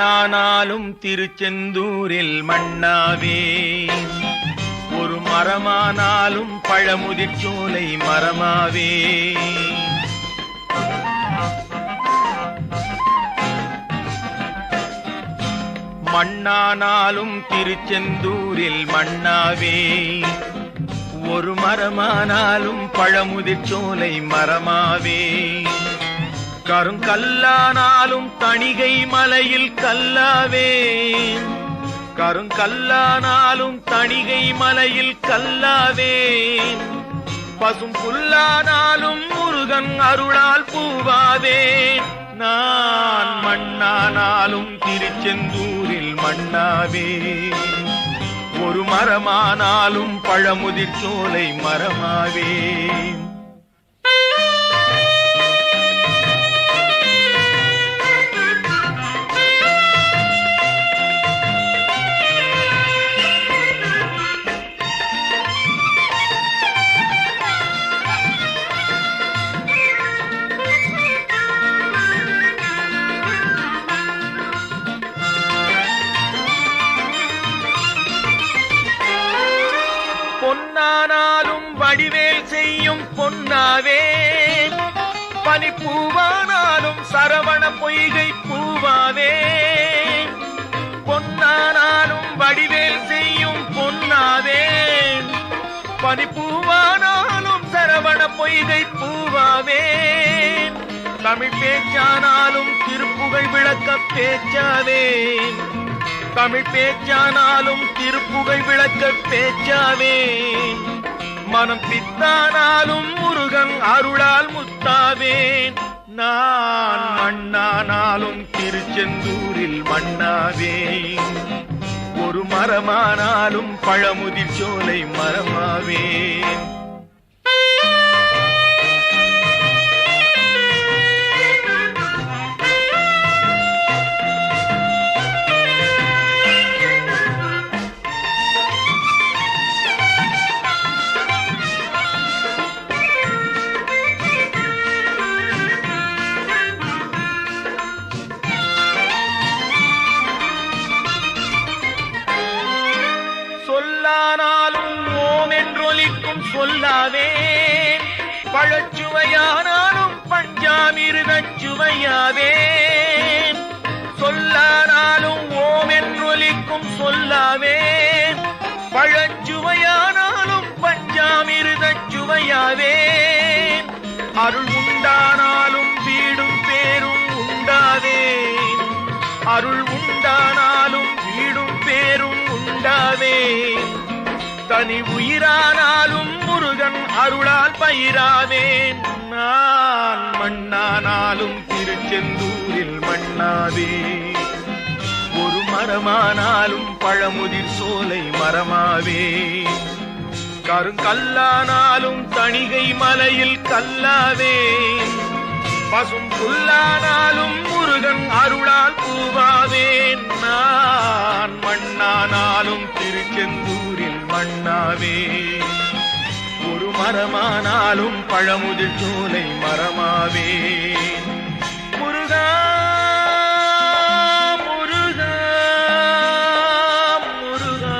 மண்ணானாலும் திருச்செந்தூரில் மண்ணாவே, ஒரு மரமானாலும் பழமுதிர்ச்சோலை மரமாவே. மண்ணானாலும் திருச்செந்தூரில் மண்ணாவே, ஒரு மரமானாலும் பழமுதிர்ச்சோலை மரமாவே. கருங்கல்லானாலும் தணிகை மலையில் கல்லாவே, கருங்கல்லானாலும் தணிகை மலையில் கல்லாவே. பசும் புல்லானாலும் முருகன் அருளால் பூவாவே. நான் மண்ணானாலும் திருச்செந்தூரில் மண்ணாவே, ஒரு மரமானாலும் பழமுதிர்ச்சோலை மரமாவே. பொன்னானாலும் வடிவேல் செய்யும் பொன்னாவே, பனிப்பூவானாலும் சரவண பொய்கை பூவாவே. பொன்னானாலும் வடிவேல் செய்யும் பொன்னாவே, பனிப்பூவானாலும் சரவண பொய்கை பூவாவே. தமிழ் பேச்சானாலும் திருப்புகழ் விளக்க பேச்சாவே, தமிழ் பேச்சானாலும் திருப்புகழ் விளக்க பேச்சாவே. மனம் பித்தானாலும் முருகன் அருளால் முத்தாவேன். நான் மண்ணானாலும் திருச்செந்தூரில் மண்ணாவே, ஒரு மரமானாலும் பழமுதிர்ச்சோலை மரமாவே. சொல்லானாலும் ஓம் என்றொலிக்கும் சொல்லாவே, பழச்சுவையானாலும் பஞ்சாமிர்தச் சுவையாவே. சொல்லானாலும் ஓம் என்றொலிக்கும் சொல்லாவே, பழச்சுவையானாலும் பஞ்சாமிர்தச் சுவையாவே. அருள் உண்டானாலும் வீடும் பேரும் உண்டாவே, அருள் உண்டானாலும் வீடும் பேரும் உண்டாவே. தனி உயிரானாலும் முருகன் அருளால் பயிராவேன். நான் மண்ணானாலும் திருச்செந்தூரில் மண்ணாவே, ஒரு மரமானாலும் பழமுதிர்ச்சோலை மரமாவே. கருங்கல்லானாலும் தணிகை மலையில் கல்லாவே, பசும் புல்லானாலும் முருகன் அருளால் பூவாவேன். நான் மண்ணானாலும் திருச்செந்தூரில் மண்ணாவே, ஒரு மரமானாலும் பழமுதிர்ச்சோலை மரமாவே. முருகா முருகா முருகா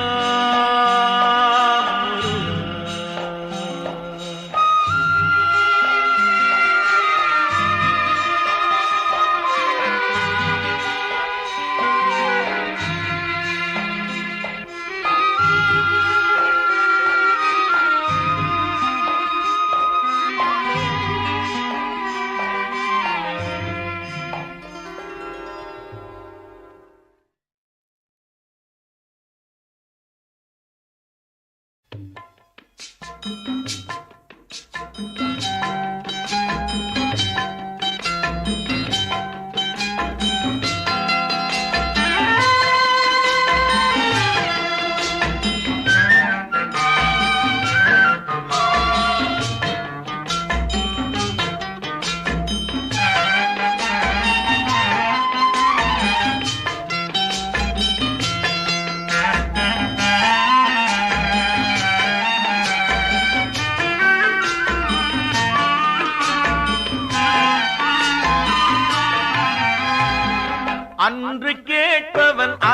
அன்று கேட்ட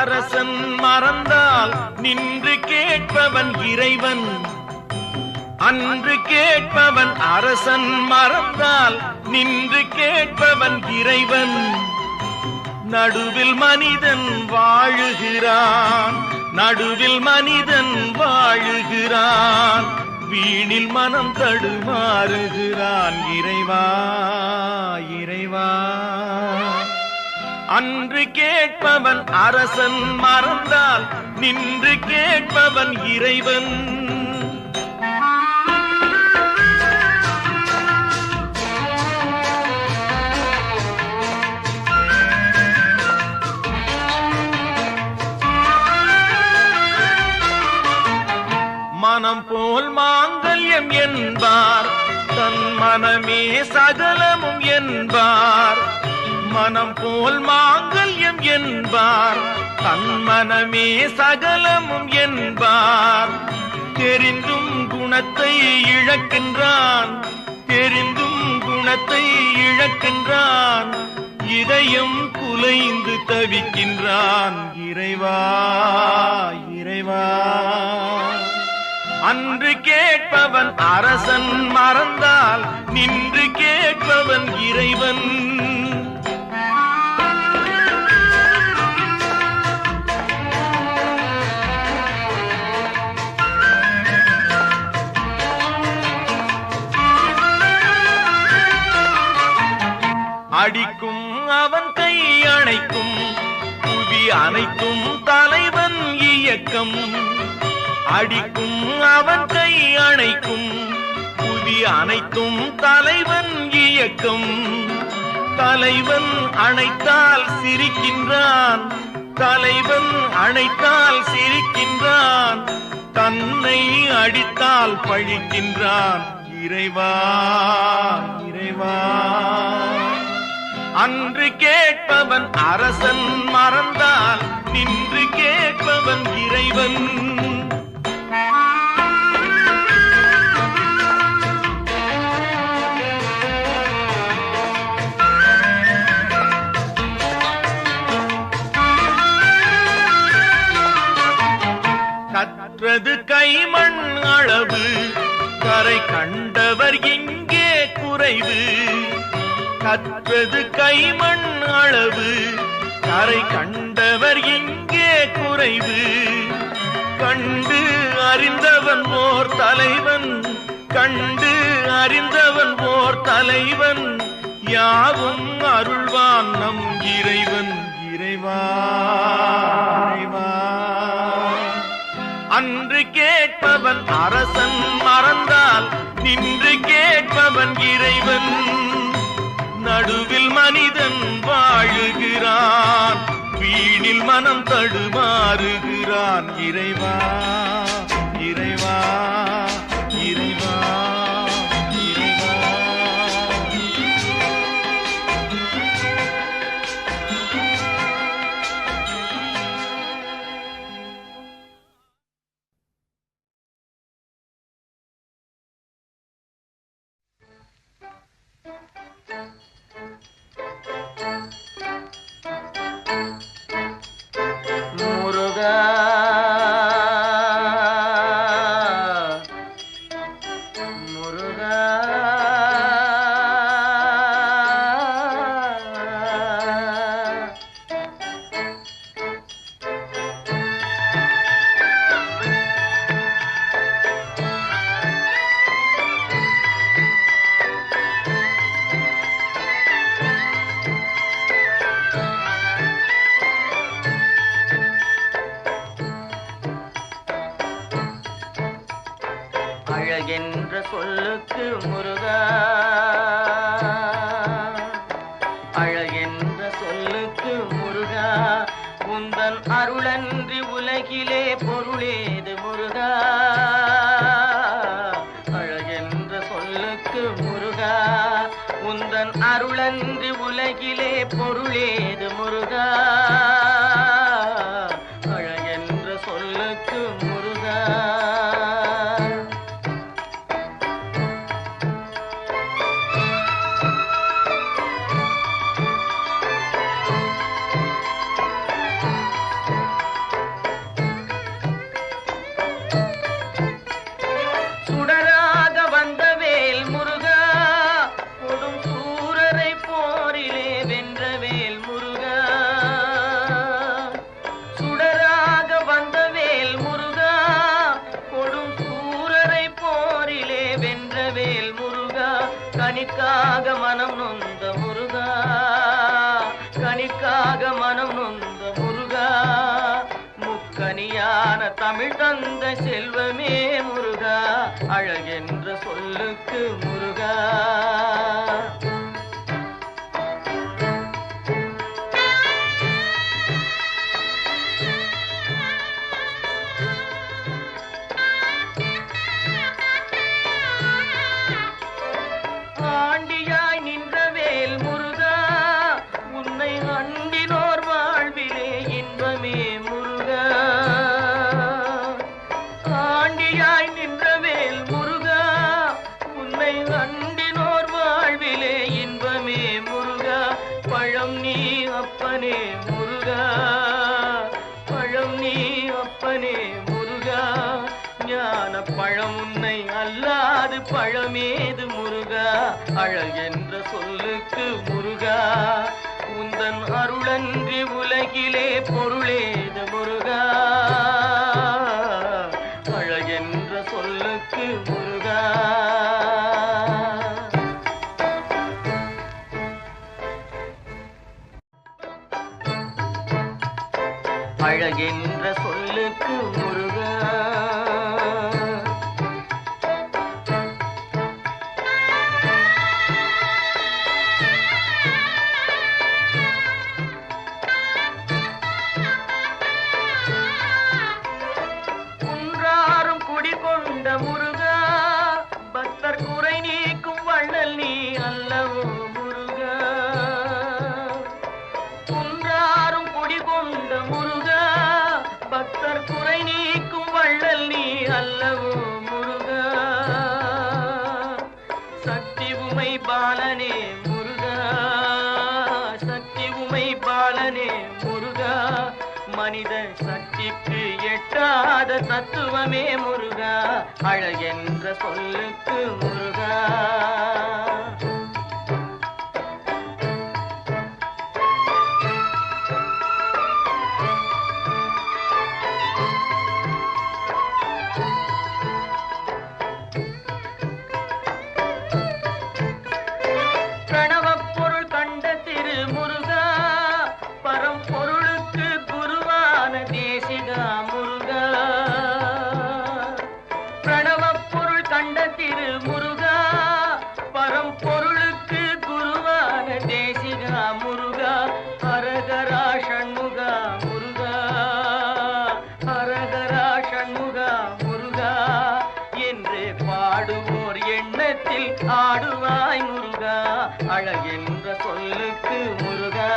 அரசன் மறந்தால் நின்று கேட்பவன் இறைவன். அன்று கேட்பவன் அரசன் மறந்தால் நின்று கேட்பவன் இறைவன். நடுவில் மனிதன் வாழுகிறான், நடுவில் மனிதன் வாழுகிறான். வீணில் மனம் தடுமாறுகிறான். இறைவா இறைவா. அன்று கேட்பவன் அரசன் மறந்தால் நின்று கேட்பவன் இறைவன். மனம் போல் மாங்கல்யம் என்பார், தன் மனமே சகலமும் என்பார். மனம் போல் மாங்கல்யம் என்பார், தன் மனமே சகலமும் என்பார். தெரிந்தும் குணத்தை இழக்கின்றான், தெரிந்தும் குணத்தை இழக்கின்றான். இதயம் குலைந்து தவிக்கின்றான். இறைவா இறைவா. அன்று கேட்பவன் அரசன் மறந்தால் நின்று கேட்பவன் இறைவன். அடிக்கும் அவன் கை அணைக்கும், புவி அனைத்தும் தலைவன் இயக்கம். அடிக்கும் அவன் கை அணைக்கும், புவி அனைத்தும் தலைவன் இயக்கம். தலைவன் அணைத்தால் சிரிக்கின்றான், தலைவன் அணைத்தால் சிரிக்கின்றான். தன்னை அடித்தால் பழிக்கின்றான். இறைவா இறைவா. அன்று கேட்பவன் அரசன் மறந்தால் நின்று கேட்பவன் இறைவன். கற்றது கைமண் அளவு, கரை கண்டவர் இங்கே குறைவு. கற்றது கைமண் அளவு, கரை கண்டவர் இங்கே குறைவு. கண்டு அறிந்தவன் ஓர் தலைவன், கண்டு அறிந்தவன் ஓர் தலைவன். யாவும் அருள்வான் நம் இறைவன். இறைவா இறைவா. அன்று கேட்பவன் அரசன் மறந்தால் நின்று கேட்பவன் இறைவன். நடுவில் மனிதன் வாழுகிறான், வீணில் மனம் தடுமாறுகிறான். இறைவா இறைவா இறைவா இறைவா. முருகா முருகா. அழகென்ற சொல்லுக்கு முருகா, அழகென்ற சொல்லுக்கு முருகா. உந்தன் அருளன்றி உலகிலே பொருளேது முருகா. அழகென்ற சொல்லுக்கு முருகா. உந்தன் அருளன்றி உலகிலே பொருளேது முருகா. அழகென்ற சொல்லுக்கு முருகா. கனிக்காக மனம் நொந்த முருகா, கனிக்காக மனம் நொந்த முருகா, முக்கனியான தமிழ் தந்த செல்வமே முருகா, அழகென்ற சொல்லுக்கு முருகா. ஆண்டியாய் நின்ற வேல் முருகா, உன்னை அண்டினோர் வாழ்விலே இன்பமே முருகா. ஆண்டியாய் நின்ற வேல் முருகா, உன்னை அண்டினோர் வாழ்விலே இன்பமே முருகா. பழம் நீ அப்பனே முருகா, பழம் நீ அப்பனே முருகா, ஞான பழம் உன்னை அல்லாது பழமேது முருகா, அழகென்ற சொல்லுக்கு முருகா. உந்தன் அருளன்றி உலகிலே பொருளேது முருகா, அழகென்ற சொல்லுக்கு முருகா. அழகென்ற சொல்லுக்கு முருகா. குன்றாரும் குடிகொண்ட முருகா, பக்தர் குறை நீக்கும் வள்ளல் நீ அல்லவோ முருகா. குன்றாரும் குடிகொண்ட முருகா, பக்தர் குறை நீக்கும் வள்ளல் நீ அல்லவோ முருகா. சக்தி உமை பாலனே முருகா, சக்தி உமை பாலனே முருகா, மனித சக்திக்கு எட்டாத தத்துவமே முருகா, அழகென்ற சொல்லுக்கு முருகா. பிரணவப் பொருள் கண்ட திரு முருகா, பரம்பொருளுக்கு குருவான தேசிகா முருகா. பிரணவப் பொருள் கண்ட திரு முருகா, பரம்பொருளுக்கு குருவான தேசிகா முருகா. ஹரஹரா ஷண்முகா முருகா, ஹரஹரா ஷண்முகா முருகா, என்று பாடுவோர் எண்ணத்தில் ஆடுவாய் முருகா, அழகென்ற சொல்லுக்கு முருகா.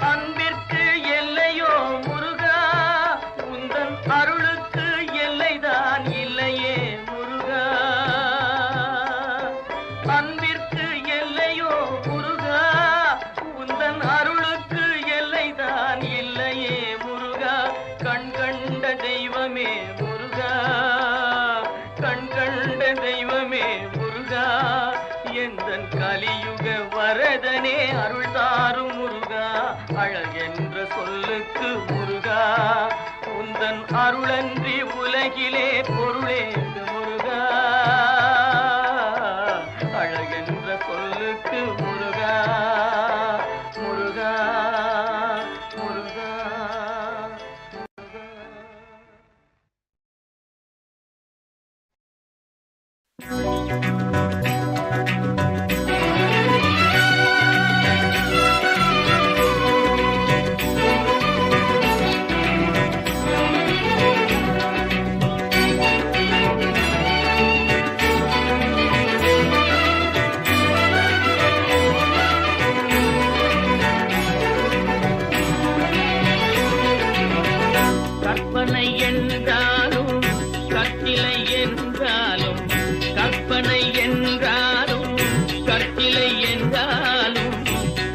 அன்பிற்கு எல்லையோ முருகா, உந்தன் அருளுக்கு எல்லைதான் இல்லையே முருகா. அன்பிற்கு எல்லையோ முருகா, உந்தன் அருளுக்கு எல்லைதான் இல்லையே முருகா. கண் கண்ட தெய்வமே முருகா, கண் கண்ட தெய்வமே முருகா, எந்தன் கலியுக வரதனே அருள் தாரும் முருகா, அழகென்ற சொல்லுக்கு முருகா. உந்தன் அருளன்றி உலகிலே பொருளேது முருகா, அழகென்ற சொல்லுக்கு முருகா. முருகா முருகா கற்பனை என்றாலும் கற்சிலை என்றாலும், கற்பனை என்றாலும் கற்சிலை என்றாலும்,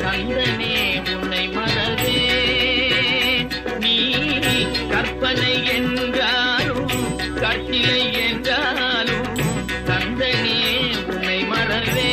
கந்தனே உன்னை மறவே. நீ கற்பனை என்றாலும் கற்சிலை என்றாலும், கந்தனே உன்னை மறவே.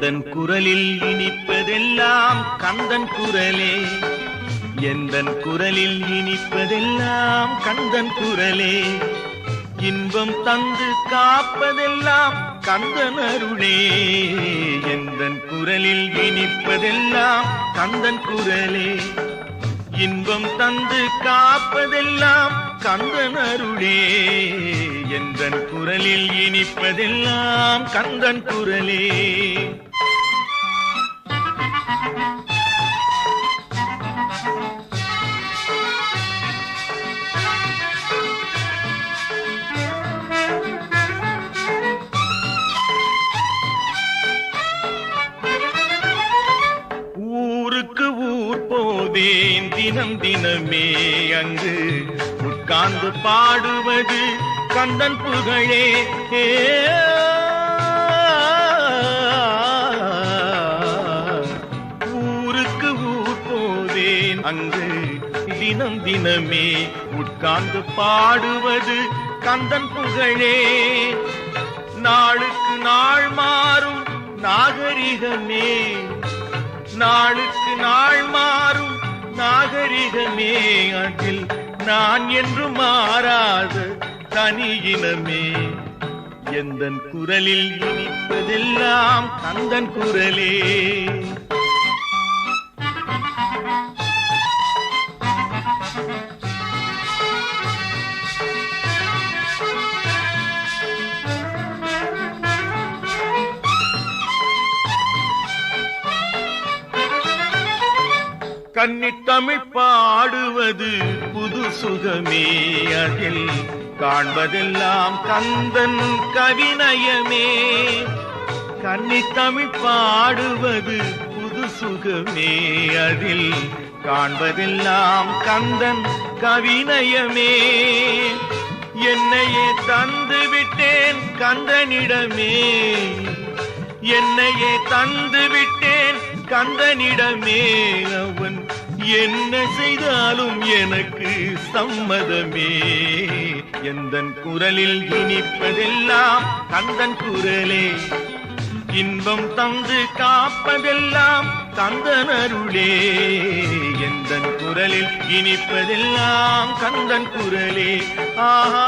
எந்தன் குரலில் இனிப்பதெல்லாம் கந்தன் குரலே, எந்தன் குரலில் இனிப்பதெல்லாம் கந்தன் குரலே, இன்பம் தந்து காப்பதெல்லாம் கந்தன் அருளே, எந்தன் குரலில் இனிப்பதெல்லாம் கந்தன் குரலே, இன்பம் தந்து காப்பதெல்லாம் கந்தன் அருளே, எந்தன் குரலில் இனிப்பதெல்லாம் கந்தன் குரலே. தினம் தினமே அங்கு உட்கார்ந்து பாடுவது கந்தன் புகழே, ஊருக்கு ஊர் போவேன் அங்கு தினம் தினமே உட்கார்ந்து பாடுவது கந்தன் புகழே, நாளுக்கு நாள் மாறும் நாகரிகமே, நாளுக்கு நாள் மாறும் நாகரிகமே, அதில் நான் என்று மாறாத தனியினமே, எந்தன் குரலில் இனிப்பதெல்லாம் கந்தன் குரலே. கன்னித்தமிழ் பாடுவது புது சுகமே, அதில் காண்பதெல்லாம் கந்தன் கவிநயமே, கன்னித்தமிழ் பாடுவது புது சுகமே, அதில் காண்பதெல்லாம் கந்தன் கவிநயமே, என்னையே தந்து விட்டேன் கந்தனிடமே, என்னையே தந்து விட்டேன் கந்தனிடமே, அவன் என்ன செய்தாலும் எனக்கு சம்மதமே, எந்தன் குரலில் இனிப்பதெல்லாம் கந்தன் குரலே, இன்பம் தந்து காப்பதெல்லாம் கந்தன் அருளே, எந்தன் குரலில் இனிப்பதெல்லாம் கந்தன் குரலே. ஆஹா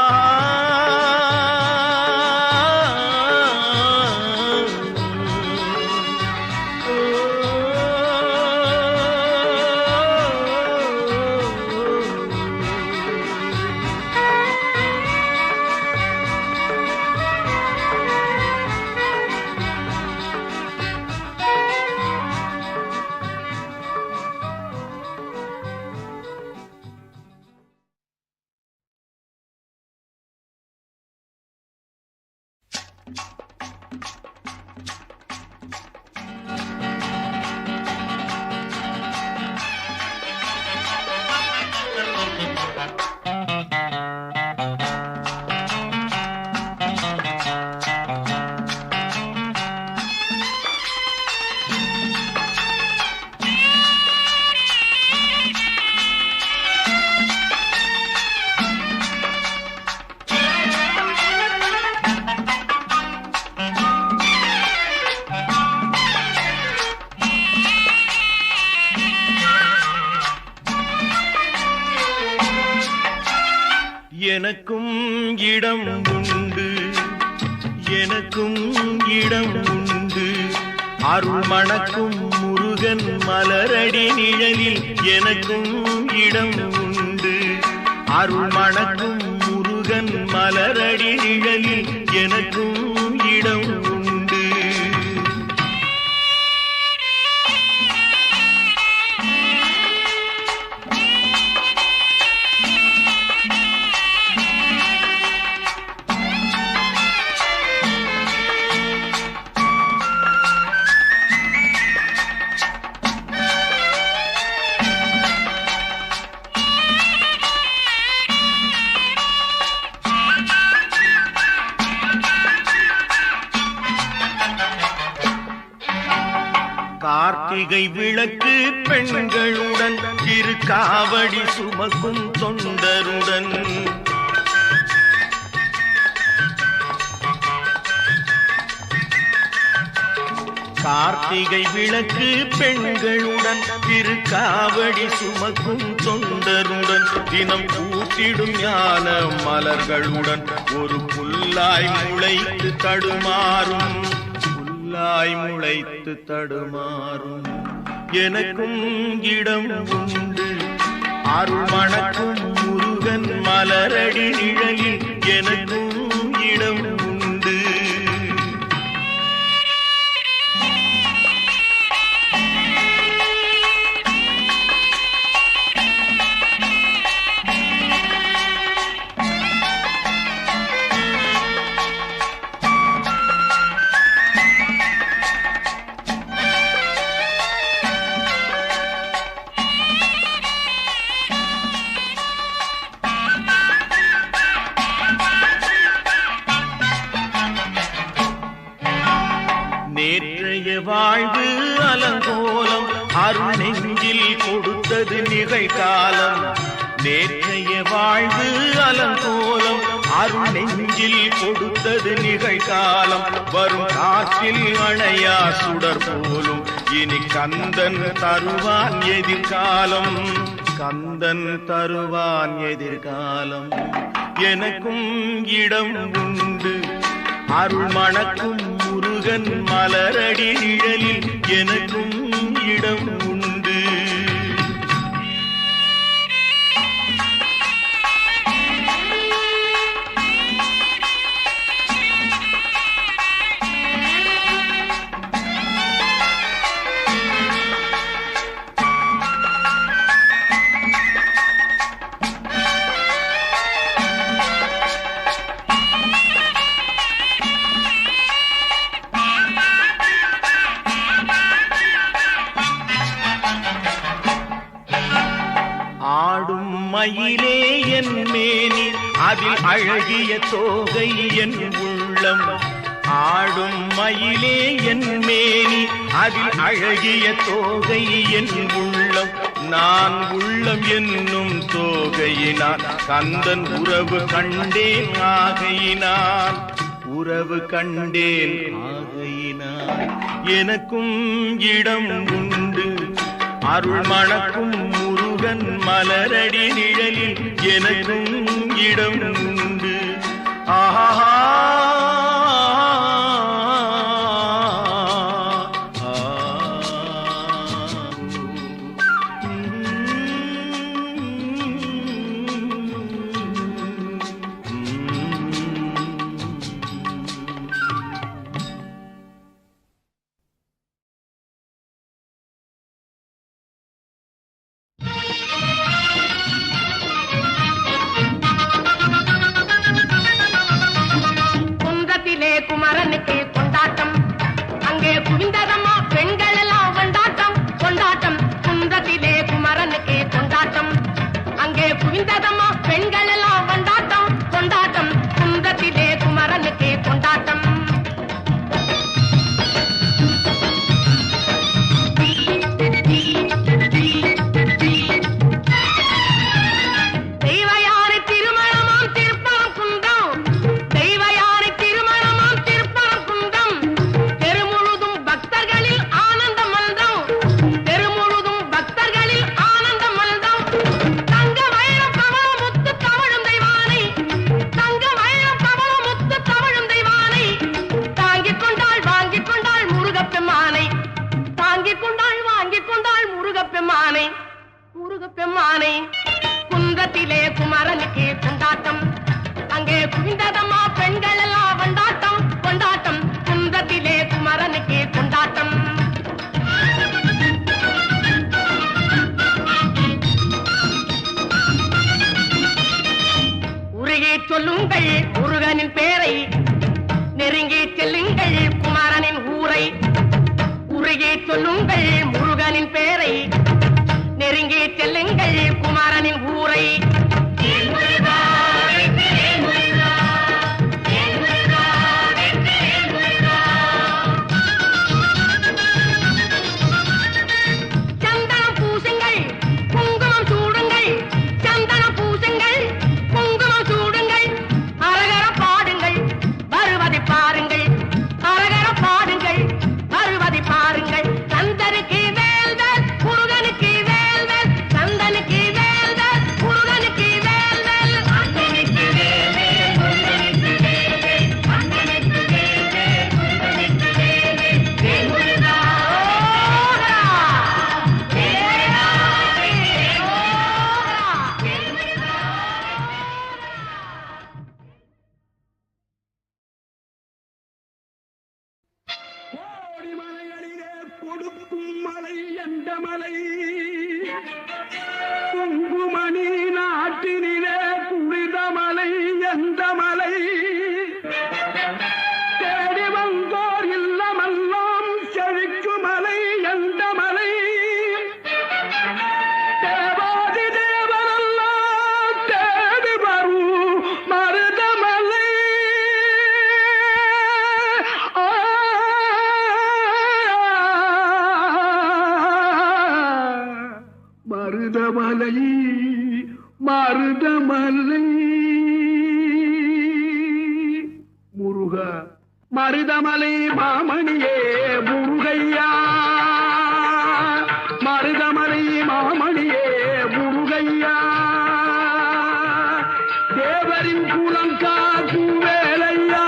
எனக்கும் இடம் உண்டு, எனக்கும் இடம் உண்டு, அருள் மணக்கும் முருகன் மலரடி நிழலில் எனக்கும் இடம் உண்டு, அருள் மணக்கும் முருகன் மலரடி நிழலில் எனக்கும் இடம் உண்டு. கார்த்திகை விளக்கு பெண்களுடன் திருக்காவடி சுமக்கும் தொண்டருடன் கார்த்திகை விளக்கு பெண்களுடன் திருக்காவடி சுமக்கும் தொண்டருடன் தினம் கூட்டிடும் ஞான மலர்களுடன் ஒரு புல்லாய் முளைத்து தடுமாறும் எனக்கும் இடம் உண்டு அருள் மணக்கும் முருகன் மலரடி நிழலில் எனக்கும் இடம் உண்டு. நேற்றைய வாழ்வு அலங்கோலம் அருள் நெஞ்சில் கொடுத்தது நிகழ்காலம். நேற்றைய வாழ்வு அலங்கோலம் அருள் நெஞ்சில் கொடுத்தது நிகழ்காலம். வரும் காற்றில் அணையா சுடர் போலும் இனி கந்தன் தருவான் எதிர்காலம். எனக்கும் இடம் உண்டு அருள் மணக்கும் முருகன் மலரடி நிழலில் எனக்கும் இடம் உண்டு. ஆடும் மயிலே என் மேனி அதில் அழகிய தோகை என் உள்ளம். ஆடும் மயிலே என் மேனி அதில் அழகிய தோகை என் உள்ளம். நான் உள்ளம் என்னும் தோகையினால் கந்தன் உறவு கண்டேன் ஆகையினால் எனக்கும் இடம் உண்டு அருள் மணக்கும் முருகன் மலரடி நிழலில் எனக்கும் இடம் உண்டு. ஆஹா குமரனுக்கு கொண்டாட்டம் அங்கே குவிந்ததம்மா பெண்கள் எல்லாம் கொண்டாட்டம் கொண்டாட்டம். குன்றத்திலே குமரனுக்கு கொண்டாட்டம் அங்கே குவிந்ததம்மா பெண்கள் எல்லாம் கொண்டாட்டம் கொண்டாட்டம். குன்றத்திலே குமரனுக்கு கொண்டாட்டம். முருகப்பெம்மானை குன்றத்திலே குமரனுக்கு கொண்டாட்டம் அங்கே குவிந்ததம்மா பெண்கள் எல்லாம் கொண்டாட்டம் கொண்டாட்டம். குன்றத்திலே குமரனுக்கு கொண்டாட்டம். உருகி சொல்லுங்கள் முருகனின் பேரை நெருங்கி செல்லுங்கள் குமரனின் ஊரை. உருகி சொல்லுங்கள் முருகனின் பேரை நெருங்கி செல்லுங்கள் குமரனின் ஊரை. சந்தனம் பூசுங்கள் குங்குமம் சூடுங்கள் சந்தனம் பூசுங்கள் குங்குமம் சூடுங்கள். அரகர பாடுங்கள் வருவதை பாருங்கள் அரகர பாடுங்கள் வருவதை பாருங்கள். கொடுக்கும் மலை எந்த மலை குங்குமணி நாட்டினிலே குளித மலை எந்த மலை தேடி வந்தோர் இல்லமெல்லாம் செழிக்கு மலை எந்த மலை தேவாதி தேவரெல்லாம் தேடி வரும் மருதமலை மருதமலை மருதமலை முருக மருதமலை மாமணியே முருகையா மருதமலை மாமணியே முருகையா தேவரின் குலங்காக்கும் வேலையா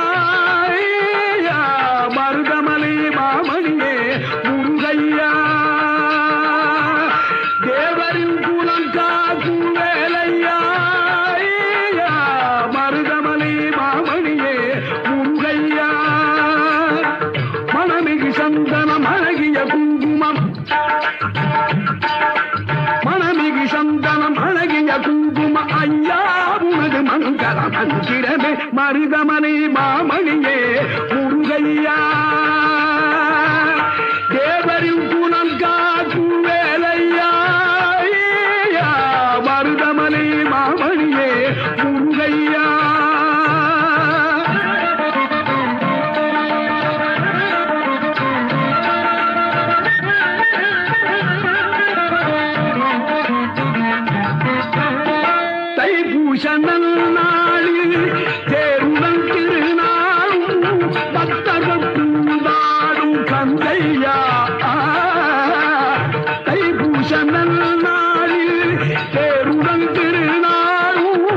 மருதமலை மாமணியே முருகையா தேவரின் குலங்காக்கும் வேலையா மருதமலை மாமணியே முருகையா மணமிகு சந்தனம் அழகிய குங்குமம் மணமிகு சந்தனம் அழகிய குங்கும ஐயா உனது மங்கள மந்திரமே மருதமலை மாமணியே முருகையா தேவரின் குணம் காக்கும் வேலையா மருதமலை மாமணியே முருகையா தைப்பூசனல் நாளில் தேருடன் திருநாளும் பக்தர்கள் கூடாடும் கந்தையா தைப்பூசனல் நாளில் தேருடன் திருநாளும்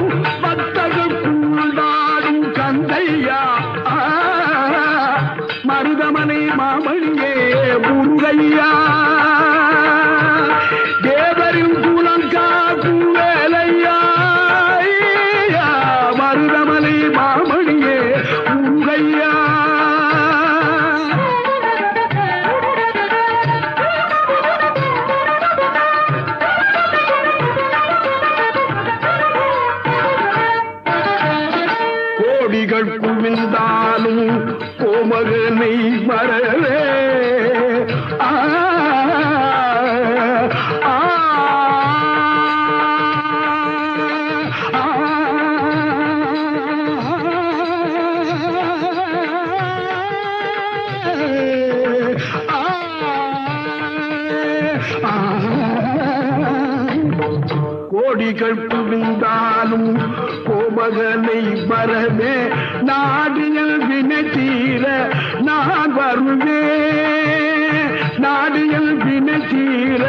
பக்தர்கள் கூடாடும் கந்தையா மருதமலை மாமணியே முருகையா தேவரின் குலம் காக்கும் வேலையா மருதமலை மாமணியே முருகையா கோடிகள் குவிந்தாலும் கோமகனை மறவே கோடிகள் குவிந்தாலும் கோமகனை வரவே நாடியல் வினை தீர நான் வருவேன் நாடியல் வினை தீர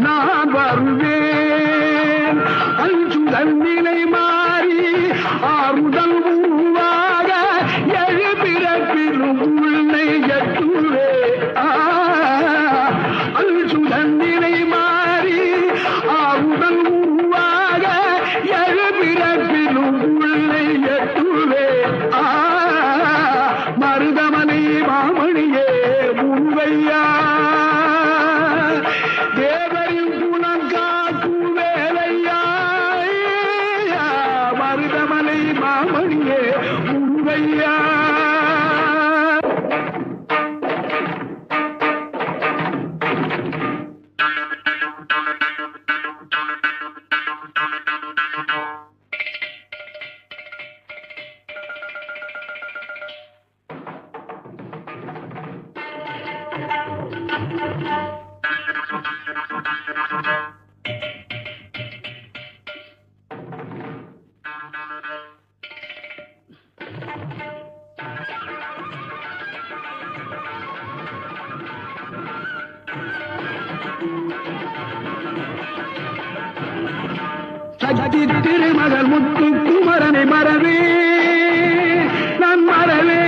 நான் வருவேன் அஞ்சுதல் நிலை மாறி ஆறுதல் உருவாக எழுபிறப்பிலும் உள்ளே எட்டுவே அஞ்சுதல் நிலை மாறி ஆறுதல் உருவாக எழுபிறப்பிலும் உள்ளே எட்டுவே மருதமலை மாமணியே முருகையா தேவரின் குணம் காக்கும் வேலையா மருதமலை மாமணியே முருகையா சக்தி திருமகள் முத்து குமரனை மறவே நான் மறவேன்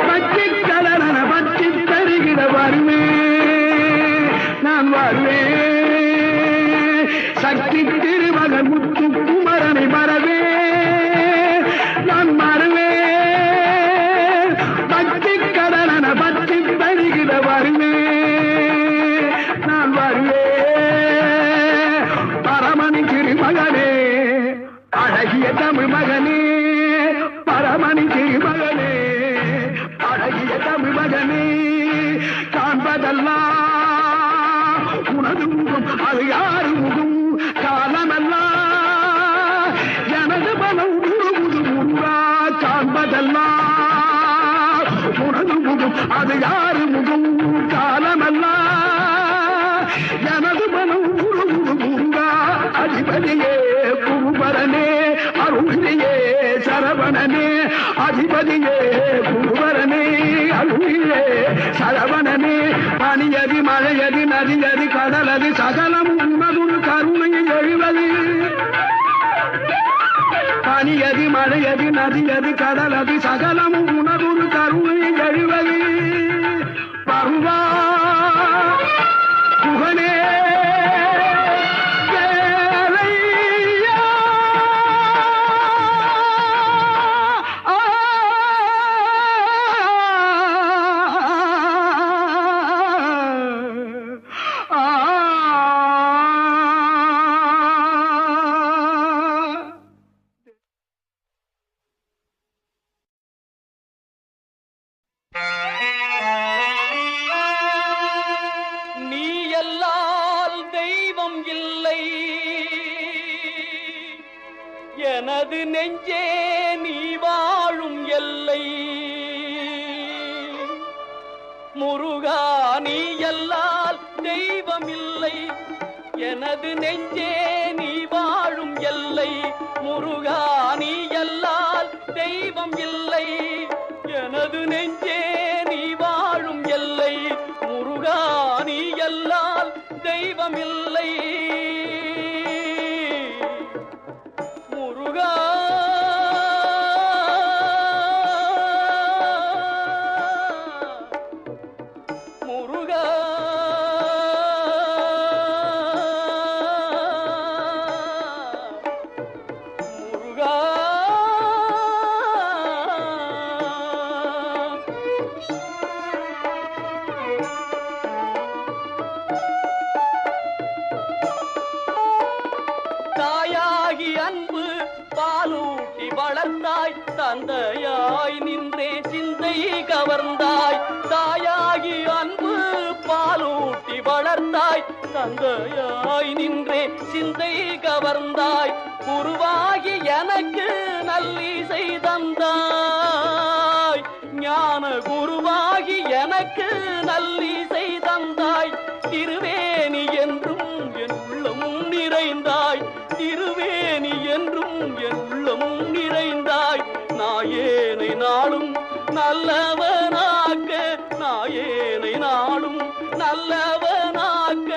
பச்சை கலரன பச்சை தருகிற வருவேன் நான் வருவேன் சக்தி திருமகள் முத்து குமரனை மறவே நான் மறவேன் பச்சை கடலன பச்சை தருகிற வருவேன் தமிழ் மகனே பரமணி திருமகனே அழகிய தமிழ் மகனே காண்பதெல்லாம் உனது முகம் அது யாரு முகம் காலமெல்லாம் எனது மனம் உருகுது முருகா காண்பதெல்லாம் உனது முகம் அது யாரு முகம் காலமெல்லாம் எனது மனம் உருகுது முருகா அதிபதியே குருபரனே அருளியே சரவணனே அதிபதியே குருபரனே அருளியே சரவணனே பனியதி மழையதி நதியதி கடலது சகலமும் உனதுரு கருணையில் எழுவது பனியதி மழையதி நதியதி கடலது சகலமும் உனதுரு கருணையில் எழுவது பருவா புகனே எனது நெஞ்சே நீ வாழும் எல்லை முருகா நீ எல்லால் தெய்வம் இல்லை எனது நெஞ்சே நீ வாழும் எல்லை முருகா நீ எல்லால் தெய்வம் இல்லை எனது நெஞ்சே நீ வாழும் எல்லை முருகா நீ எல்லால் தெய்வம் இல்லை தந்தையாய் நின்றே சிந்தை கவர்ந்தாய் தாயாகி அன்பு பாலூட்டி வளர்ந்தாய் தந்தையாய் நின்றே சிந்தை கவர்ந்தாய் குருவாகி எனக்கு நல்லிசை தந்தாய் ஞான குருவாகி எனக்கு நல்லிசை தந்தாய் திருவேணி என்றும் என் உள்ளம் நிறைந்தாய் திருவேணி என்றும் என் உள்ளம் நிறைந்தாய் நாயேனை நாளும் நல்லவனாக்க நாயேனை நாளும் நல்லவனாக்க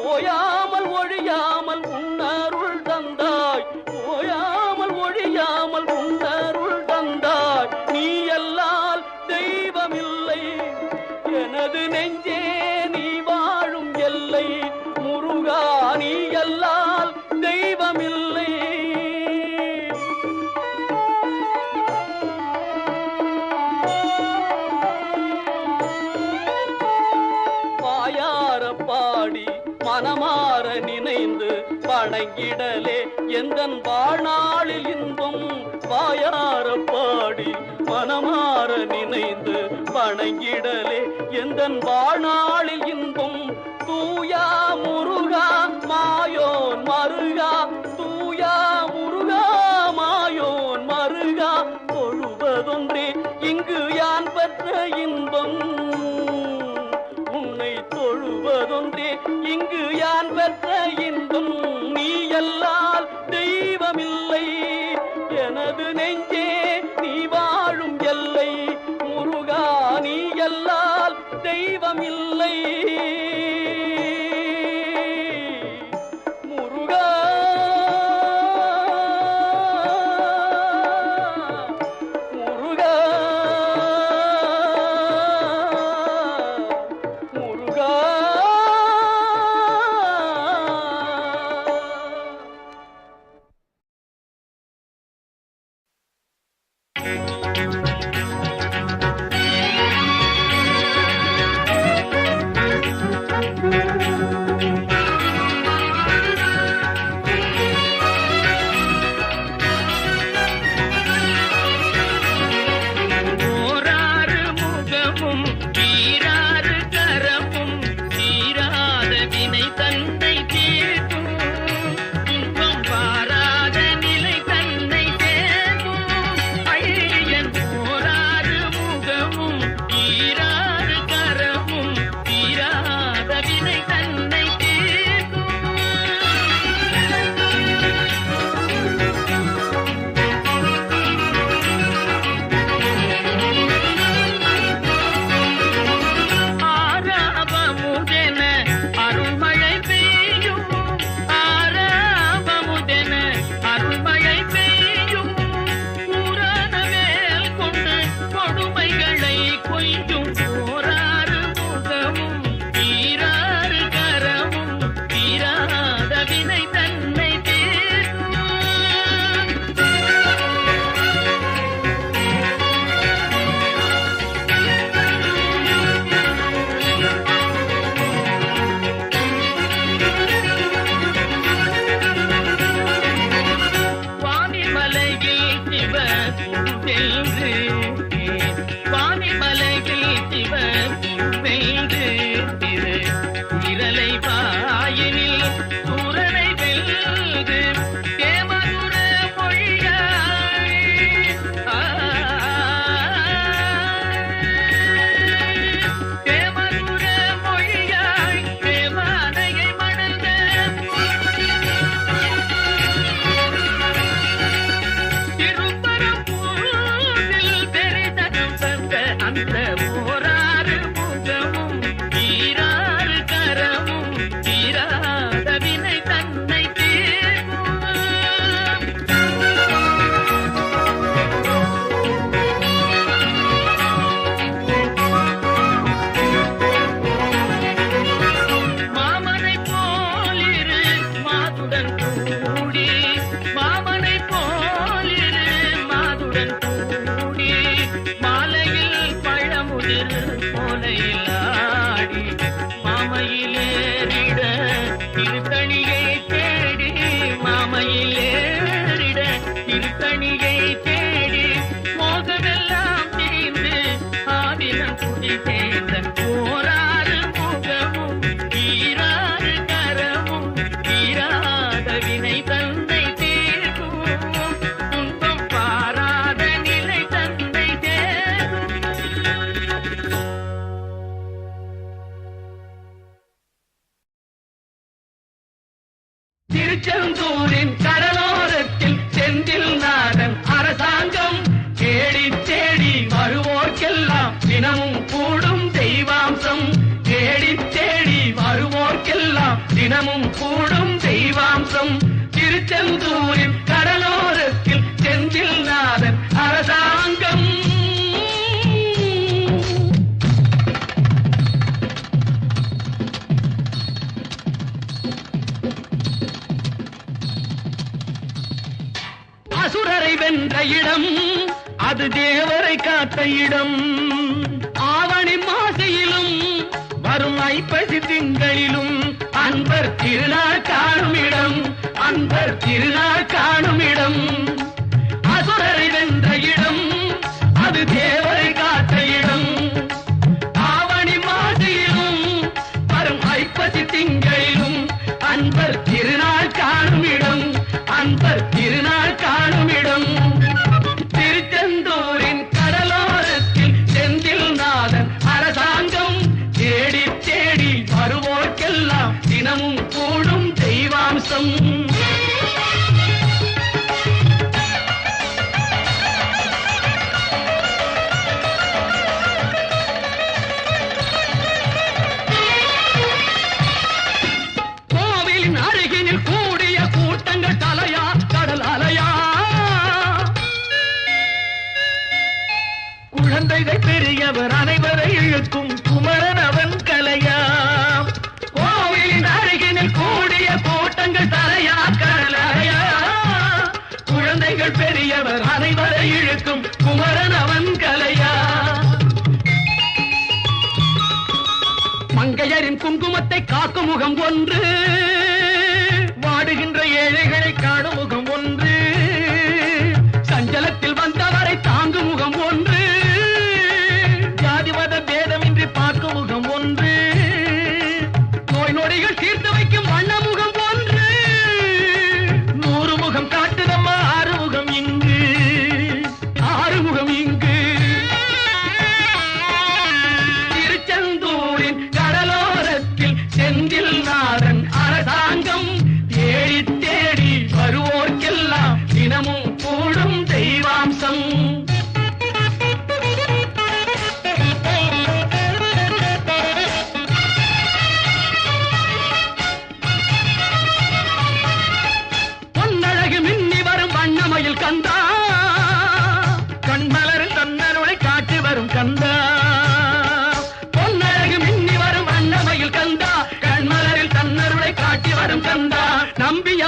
ஓயாமல் ஒழியாமல் உன்னருள் தந்தாய் ஓயாமல் ஒழியாமல் உன்னருள் தந்தாய் நீ எல்லால் தெய்வமில்லை எனது நெஞ்சே நீ வாழும் எல்லை முருகா நீ எல்லால் தெய்வமில்லை பாடி மனமாற நினைந்து வணங்கிடலே எந்தன் வாழ்நாளில் இன்பம் வாயார பாடி மனமாற நினைந்து வணங்கிடலே எந்தன் வாழ்நாளில் இன்பம் தூயா முருகா மாயோன் மருகா தூயா முருகா மாயோன் மருகா தொழுவதொன்றே இங்கு யான் பெற்ற இன்பம் உன்னை தொழுவதொன்றே இங்கு யான் பெற்ற இன்பம் நீ எல்லால் தெய்வமில்லை எனது நெஞ்சே நீ வாழும் எல்லை முருகா நீ எல்லால் தெய்வமில்லை முருகா முருகா முருகா கொஞ்சம் போராறு முகமும் வீராறு கரமும் வீராத வினை தன்னை திருச்செந்தூரின் கடலோரத்தில் செந்தில் நாடன் அரசாங்கம் தேடி தேடி வருவோர்க்கெல்லாம் தினமும் கூடும் தெய்வாம்சம் தேடி தேடி வருவோர்க்கெல்லாம் தினமும் கூடும் தெய்வாம்சம் திருச்செந்தூரின் கடலோரத்தில் செந்தில் நாடன் அரசாங்கம் அசுரரை வென்ற இடம் அது தேவரை காத்த இடம் ஆவணி மாசையிலும் வரும் ஐப்பசி திங்களிலும் அன்பர் திருநாள் காணும் இடம் அன்பர் திருநாள் காணும் இடம் அசுரரை வென்ற இடம் அது தேவரை காத்த இடம் ஆவணி மாசையிலும் வரும் ஐப்பசி திங்களிலும் அன்பர் திருநாள் காணும் இடம் அன்பர் திருநாள் காணும் இடம் திருச்செந்தூரின் கடலோரத்தில் செந்தில் நாதன் அரசாங்கம் தேடி தேடி வருவோர்க்கெல்லாம் தினமும் கூடும் தெய்வாம்சம் கோவிலின் அருகினில் கூடிய கூட்டங்கள் தலையா கடல் அலையா குழந்தைகள் பெரியவர் அனைவரை இழுக்கும் குமரன் அவன் கலையா கோவிலின் அருகினில் கூடிய கூட்டங்கள் தலையா கடல் அலையா குழந்தைகள் பெரியவர் அனைவரை இழுக்கும் குமரன் அவன் கலையா மங்கையரின் குங்குமத்தை காக்கும் முகம் ஒன்று வாடுகின்ற ஏழைகளை காணும் முகம் ஒன்று சஞ்சலத்தில் வந்தவரை தாங்கும் முகம் ஒன்று ஜாதிமத பேதமின்றி பார்க்கும் முகம் ஒன்று நோய் நொடிகள் தீர்த்து வைக்கும் வண்ண முகம் ஒன்று 100 முகம் காட்டுதம்மா ஆறுமுகம் இங்கு ஆறுமுகம் இங்கு திருச்செந்தூரின் கடலோரத்தில் செந்தில் நாடன் அரசாங்கம்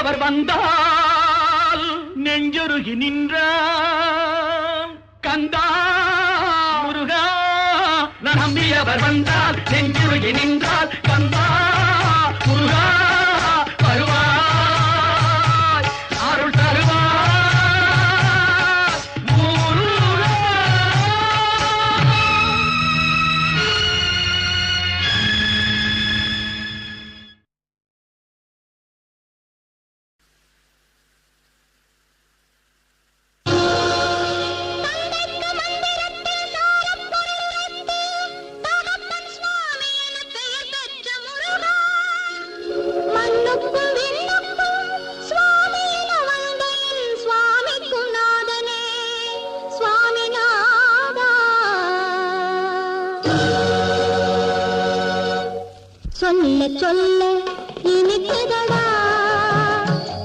நம்பியவர் வந்தால் நெஞ்சொருகி நின்றான் கந்தா முருகா நம்பியவர் வந்தால் நெஞ்சுருகி நின்றால் கந்தா முருகா வருவாய் அருள் தருவாய் முருகா. சொல்ல சொல்ல இனிக்குதடா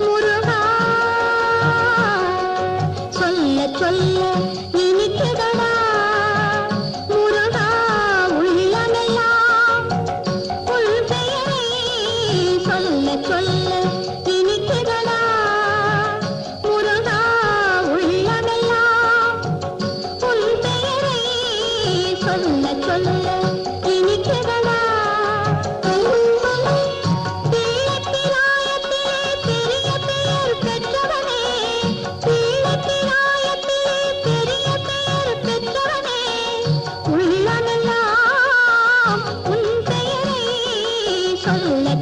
முருகா சொல்ல சொல்ல இனிக்குதடா முருகா உள்ளமெல்லாம் உன் பெயரை சொல்ல சொல்ல இனிக்குதடா முருகா உள்ளமெல்லாம் உன் பெயரை சொல்ல சொல்ல இனிக்குதடா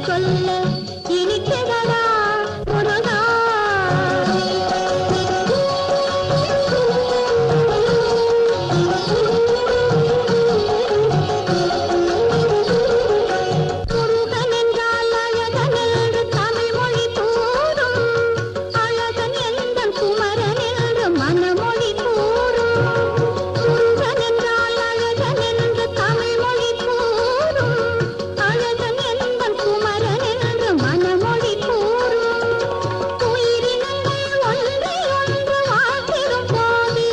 சொல்ல இனிக்குதடா முருகா முருகன் என்றால் அழகன் என்று தமிழ் மொழி கூறும் அழகன் எந்தன் குமரன் என்று மனமொழி கூறும் முருகன் என்றால் அழகன் என்று தமிழ் மொழி கூறும் அழகன் எந்தன் குமரன் என்று மனமொழி கூறும் உயிரினங்கள் ஒன்றை ஒன்று வாழ்த்திடும் போது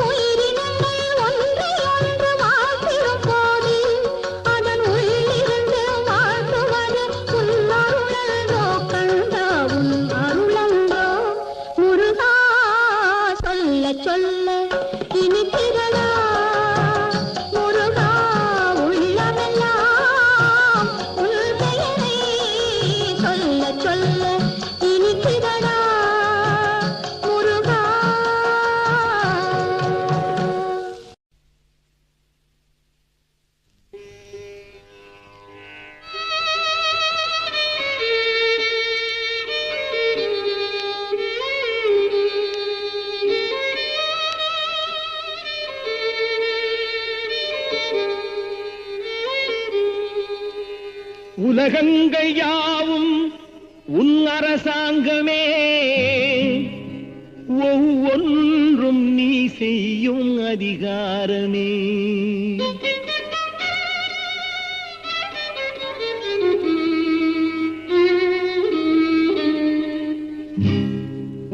உயிரினங்கள் ஒன்றை ஒன்று வாழ்த்திடும் போது அதன் உள்ளிருந்து வாழ்த்துவது உன் அருளன்றோ கண்டா உன் அருளன்றோ முருகா சொல்ல சொல்ல இனிக்கிறதா முருகா உள்ளமெல்லாம் உன் பெயரை சொல்ல சொல்ல இனிக்கிறதா முருகா உலகங்கள் யாவும் உன் அரசாங்கமே ஒவ்வொன்றும் நீ செய்யும் அதிகாரமே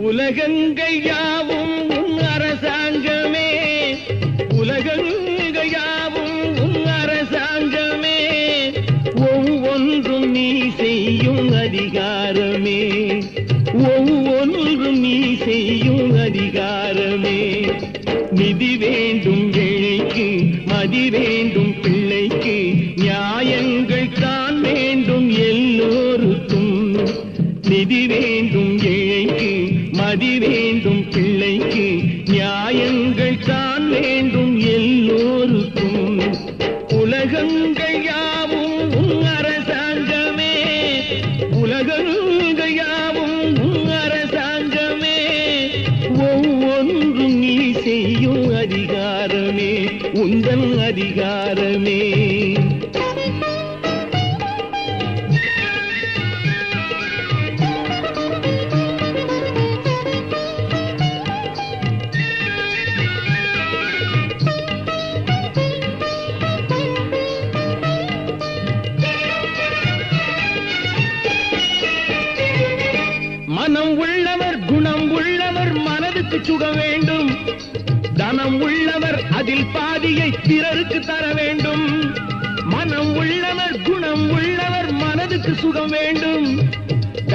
உலகங்கள் யாவும் உன் அரசாங்கமே உலகங்கள் யாவும் உன் அரசாங்கமே ஒவ்வொன்றும் நீ செய்யும் அதிகாரமே ஒவ்வொன்றும் நீ செய்யும் அதிகாரமே நிதி வேண்டும் ஏழைக்கு மதி வேண்டும் பிள்ளைக்கு நியாயங்கள் தான் வேண்டும் எல்லோருக்கும் நிதி வேண்டும் ஏழைக்கு மதி வேண்டும் பிள்ளைக்கு நியாயங்கள் தான் வேண்டும் எல்லோருக்கும் உலகங்கள் யாவும் உன் அரசாங்கமே உலகங்கள் யாவும் உன் அரசாங்கமே ஒவ்வொன்றும் நீ செய்யும் அதிகாரமே உந்தன் அதிகாரமே மனம் உள்ளவர் குணம் உள்ளவர் மனதுக்கு சுக வேண்டும் தனம் உள்ளவர் அதில் பாதியை பிறருக்கு தர வேண்டும் மனம் உள்ளவர் குணம் உள்ளவர் மனதுக்கு சுகம் வேண்டும்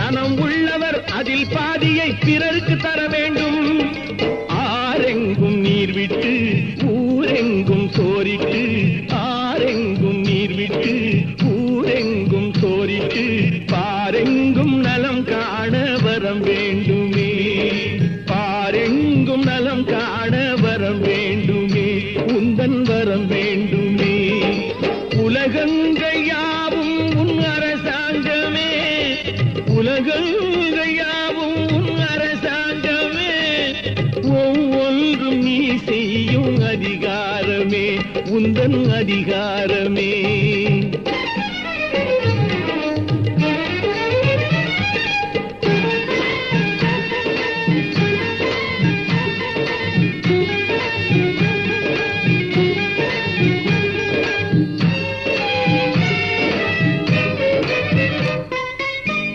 தனம் உள்ளவர் அதில் பாதியை பிறருக்கு தர வேண்டும். ஆரெங்கும் நீர் விட்டு ஊரெங்கும் சோரிட்டு, ஆரெங்கும் நீர் விட்டு ஊரெங்கும் சோரிட்டு, பாரெங்கும் நலம் காண வரம் வேண்டுமே, பாரெங்கும் நலம் காண வரம் வேண்டுமே, உந்தன் வரம் வேண்டுமே. உலகங்கள் யாவும் உன் அரசாங்கமே, உலகங்கள் யாவும் உன் அரசாங்கமே, ஒவ்வொன்றும் நீ செய்யும் அதிகாரமே, உந்தன் அதிகாரமே.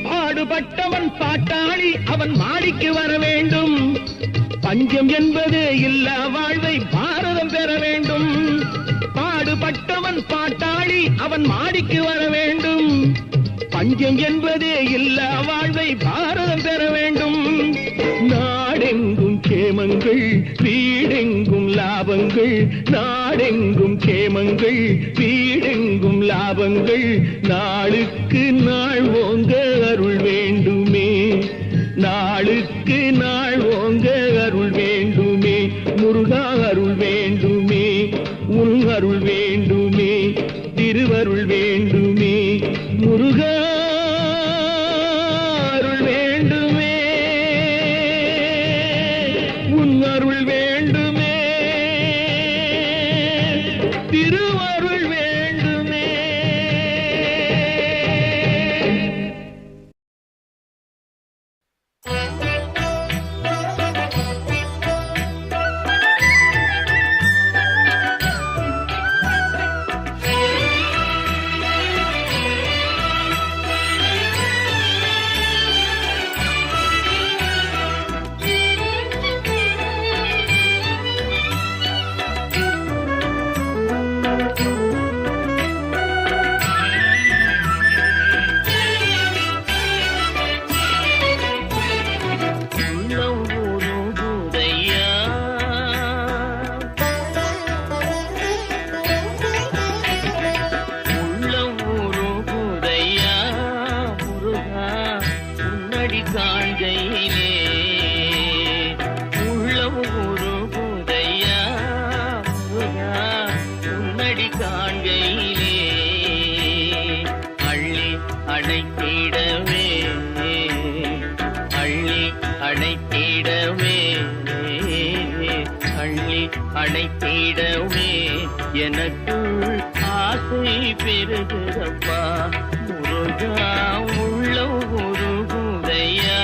பாடுபட்டவன் பாட்டாளி அவன் மாடிக்கு வர வேண்டும். பஞ்சம் என்பதே இல்லா வாழ்வை பாரதம் பெற வேண்டும். பாடுபட்டவன் பாட்டாளி அவன் மாடிக்கு வர வேண்டும். பஞ்சம் என்பதே இல்லா வாழ்வை பாரதம் பெற வேண்டும். நாடெங்கும் கேமங்கள் வீடெங்கும் லாபங்கள், நாடெங்கும் கேமங்கள் வீடெங்கும் லாபங்கள், நாளுக்கு நாள் ஓங்க அருள் வேண்டுமே, நாளுக்கு நாள் ஓங்க அருள் வேண்டுமே, முருகா அருள் வேண்டுமே, உன் அருள் வேண்டுமே, திருவருள் வேண்டுமே, முருகா அருள் வேண்டுமே, உன் அருள் வேண்டுமே, திருவருள் வேண்டுமே. அணைத்திடவே எனக்குள் ஆசை பெருகுதப்பா முருகா உள்ள உருகுதையா.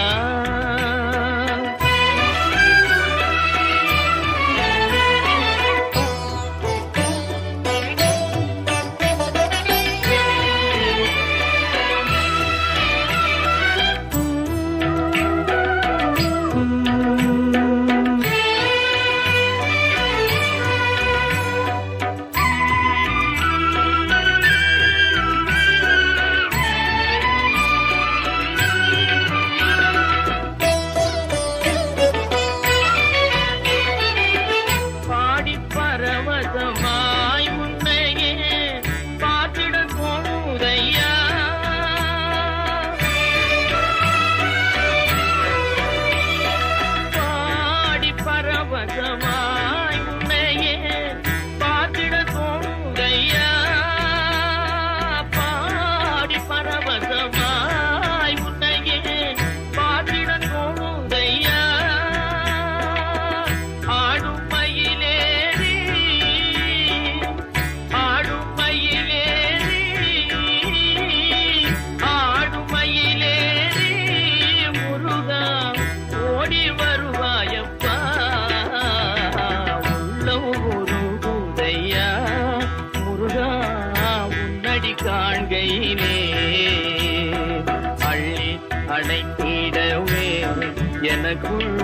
எனக்குள்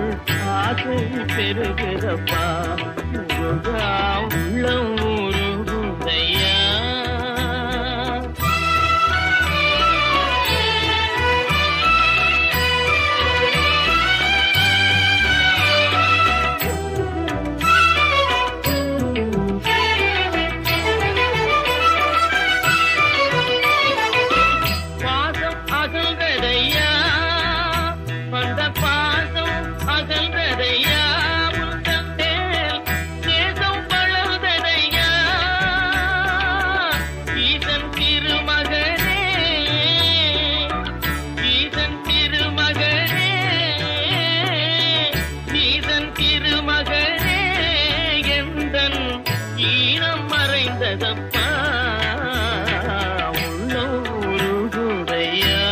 ஆசை பெருகிறப்பா முருகா உள்ளம் உருகுதையா. வந்ததப்பா உள்ளம் உருகுதையா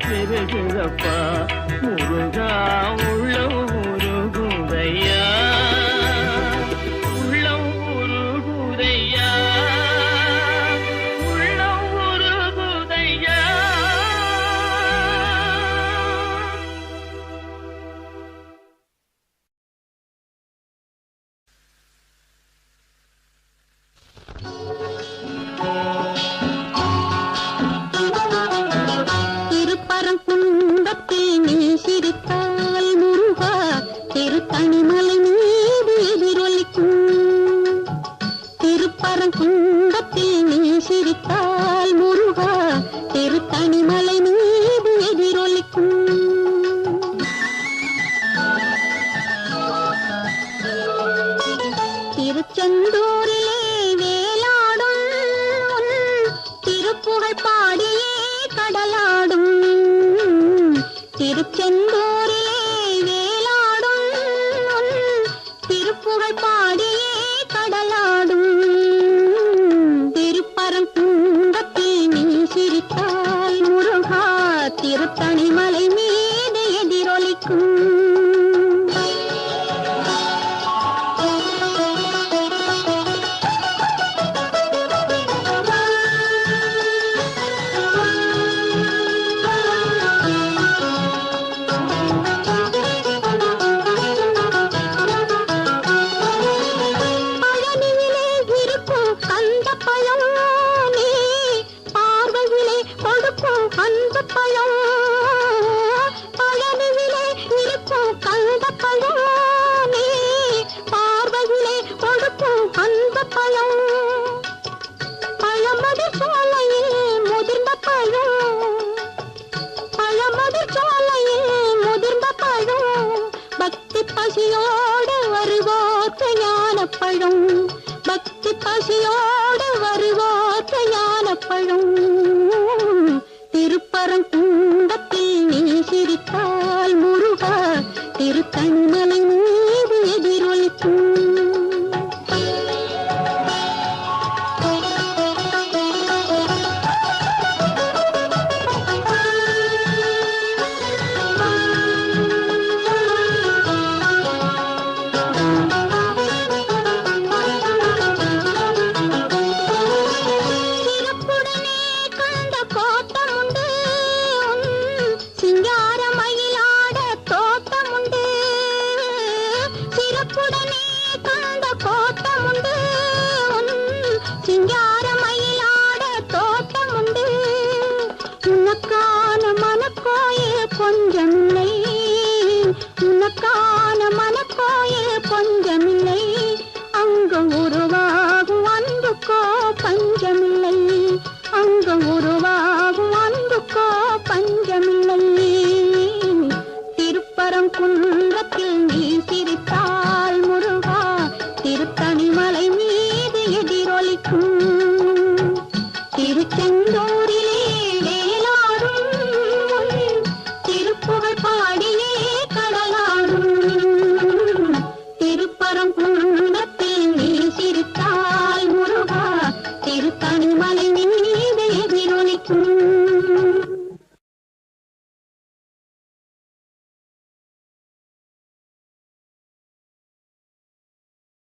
பெருகிறப்பா முருகா உள்ளம் உருகுதையா உள்ளம் உருகுதையா உள்ளம் உருகுதையா திருப்பரங்குன்றத்தில் நீ சிரித்தால் முருகா திருத்தணிமலை மீது எதிரொலிக்கும். திருப்பரங்குன்றத்தில் நீ சிரித்தால் முருகா திருத்தணிமலை மீது எதிரொலிக்கும். திருச்செந்தூரிலே வேலாடும் திருப்புகழ் பாடியே கடலாடும். திருச்செந்தூரிலே வேலாடும் திருப்புகழ் பாடியே கடலாடும். திருப்பரங்குன்றத்தில் நீ சிரித்தால் முருகா திருத்தணிமலை மீது எதிரொலிக்கும். பசியோடு வருவோர்க்கு ஞானப்பழம். பக்தி பசியோடு வருவோர்க்கு ஞானப்பழம். திருப்பரங்குன்றம்